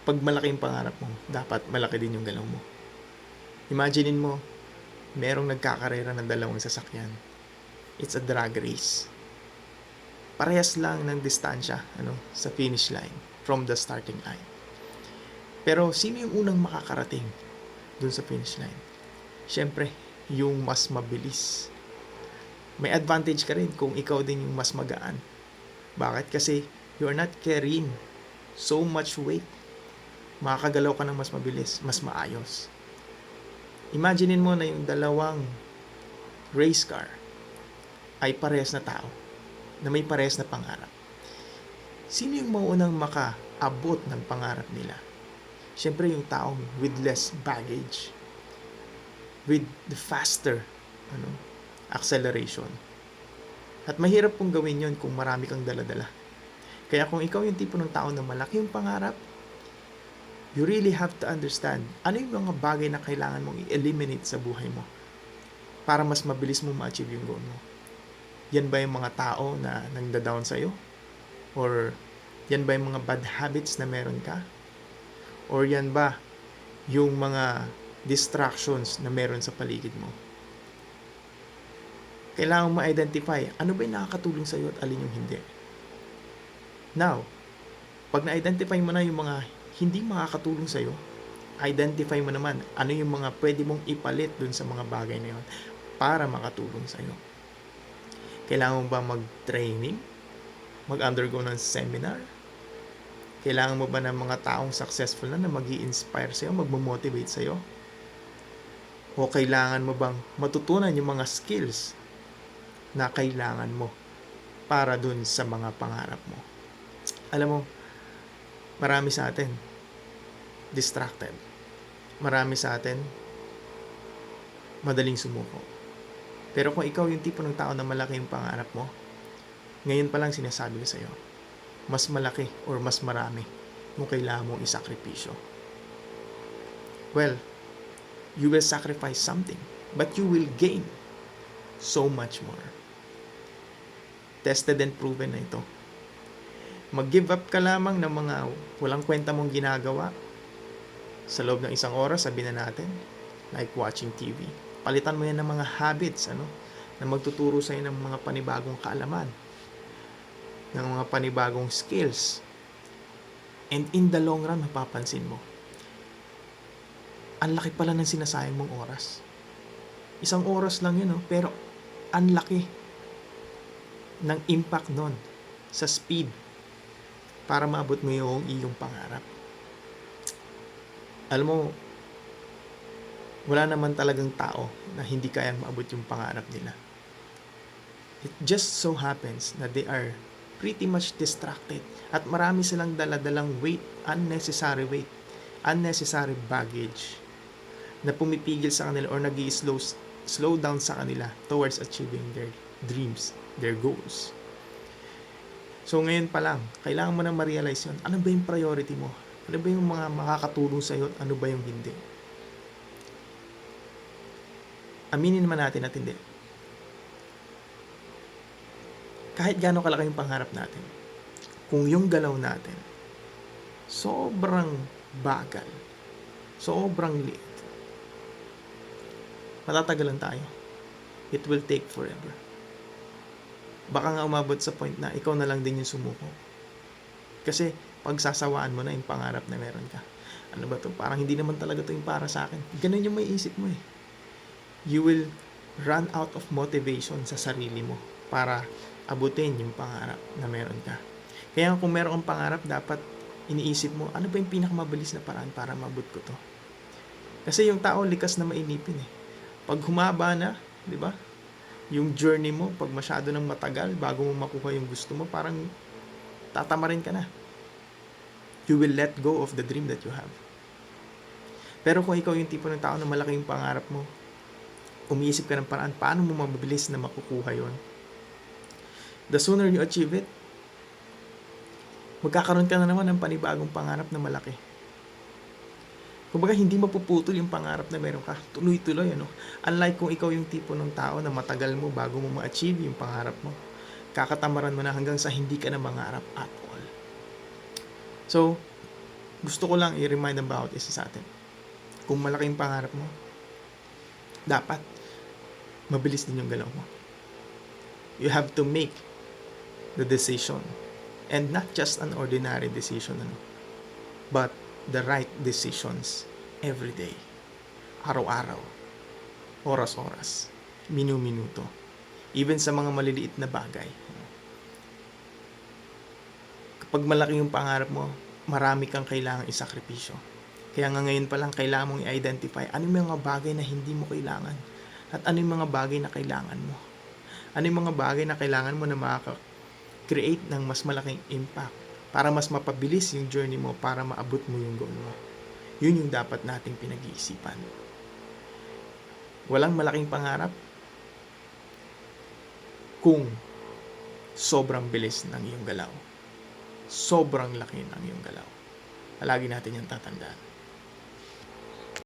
Pag malaki yung pangarap mo, dapat malaki din yung galaw mo. Imaginein mo, merong nagkakarera ng dalawang sasakyan. It's a drag race. Parehas lang ng distansya sa finish line from the starting line. Pero sino yung unang makakarating dun sa finish line? Siyempre, yung mas mabilis. May advantage ka rin kung ikaw din yung mas magaan. Bakit? Kasi you're not carrying so much weight. Makakagalaw ka ng mas mabilis, mas maayos. Imaginein mo na yung dalawang race car ay parehas na tao, na may parehas na pangarap. Sino yung mauunang makaabot ng pangarap nila? Siyempre yung taong with less baggage, with the faster acceleration. At mahirap pong gawin yon kung marami kang dala-dala. Kaya kung ikaw yung tipo ng tao na malaki yung pangarap, you really have to understand ano yung mga bagay na kailangan mong i-eliminate sa buhay mo para mas mabilis mo ma-achieve yung goal mo. Yan ba yung mga tao na nagda-down sa'yo? Or yan ba yung mga bad habits na meron ka? Or yan ba yung mga distractions na meron sa paligid mo? Kailangan mo ma-identify ano ba yung nakakatulong sa'yo at alin yung hindi. Now, pag na-identify mo na yung mga hindi makakatulong sa'yo, identify mo naman ano yung mga pwede mong ipalit dun sa mga bagay na yun para makatulong sa'yo. Kailangan mo ba mag-training? Mag-undergo ng seminar? Kailangan mo ba ng mga taong successful na mag-i-inspire sa'yo, mag-motivate sa'yo? O kailangan mo bang matutunan yung mga skills na kailangan mo para dun sa mga pangarap mo? Alam mo, marami sa atin distracted. Marami sa atin madaling sumuko. Pero kung ikaw yung tipo ng tao na malaki yung pangarap mo, ngayon pa lang sinasabi ko sa'yo, mas malaki or mas marami kung kailangan mong isakripisyo. Well, you will sacrifice something, but you will gain so much more. Tested and proven na ito. Mag-give up ka lamang ng mga walang kwenta mong ginagawa sa loob ng isang oras, sabihin na natin, like watching TV. Palitan mo yan ng mga habits, na magtuturo sa'yo ng mga panibagong kaalaman, ng mga panibagong skills. And in the long run, mapapansin mo, ang laki pala ng sinasayang mong oras. Isang oras lang yun, pero ang laki ng impact nun sa speed para maabot mo yung iyong pangarap. Alam mo, wala naman talagang tao na hindi kayang maabot yung pangarap nila. It just so happens na they are pretty much distracted at marami silang daladalang weight, unnecessary baggage na pumipigil sa kanila or slow down sa kanila towards achieving their dreams, their goals. So ngayon pa lang, kailangan mo na ma-realize yun. Ano ba yung priority mo? Ano ba yung mga makakatulong sa'yo at ano ba yung hindi? Aminin naman natin at hindi. Kahit gaano kalaki yung pangarap natin, kung yung galaw natin sobrang bagal, sobrang liit, matatagalan tayo. It will take forever. Baka nga umabot sa point na ikaw na lang din yung sumuko. Kasi pagsasawaan mo na yung pangarap na meron ka. Ano ba to? Parang hindi naman talaga to yung para sa akin. Ganun yung may isip mo eh. You will run out of motivation sa sarili mo para abutin yung pangarap na meron ka. Kaya kung meron kang pangarap, dapat iniisip mo, ano ba yung pinakamabilis na paraan para mabut ko to? Kasi yung tao likas na mainipin eh. Pag humaba na, di ba? Yung journey mo, pag masyado nang matagal, bago mo makuha yung gusto mo, parang tatamarin ka na. You will let go of the dream that you have. Pero kung ikaw yung tipo ng tao na malaki yung pangarap mo, umiisip ka ng paraan, paano mo mabilis na makukuha yon? The sooner you achieve it, magkakaroon ka na naman ng panibagong pangarap na malaki. Kumbaga, hindi mapuputol yung pangarap na meron ka. Tuloy-tuloy, Unlike kung ikaw yung tipo ng tao na matagal mo bago mo ma-achieve yung pangarap mo. Kakatamaran mo na hanggang sa hindi ka na mangarap at all. So, Gusto ko lang i-remind ang bawat isa sa atin. Kung malaking pangarap mo, dapat mabilis din yung galaw mo. You have to make the decision. And not just an ordinary decision, but the right decisions every day. Araw-araw. Oras-oras. Minu-minuto. Even sa mga maliliit na bagay. Kapag malaki yung pangarap mo, marami kang kailangang isakripisyo. Kaya nga ngayon pa lang kailangan mong i-identify ano yung mga bagay na hindi mo kailangan at ano yung mga bagay na kailangan mo. Ano yung mga bagay na kailangan mo na makaka-create ng mas malaking impact para mas mapabilis yung journey mo para maabot mo yung goal mo. Yun yung dapat nating pinag-iisipan. Walang malaking pangarap kung sobrang bilis ng iyong galaw. Sobrang laki ng iyong galaw. Palagi natin yung tatandaan.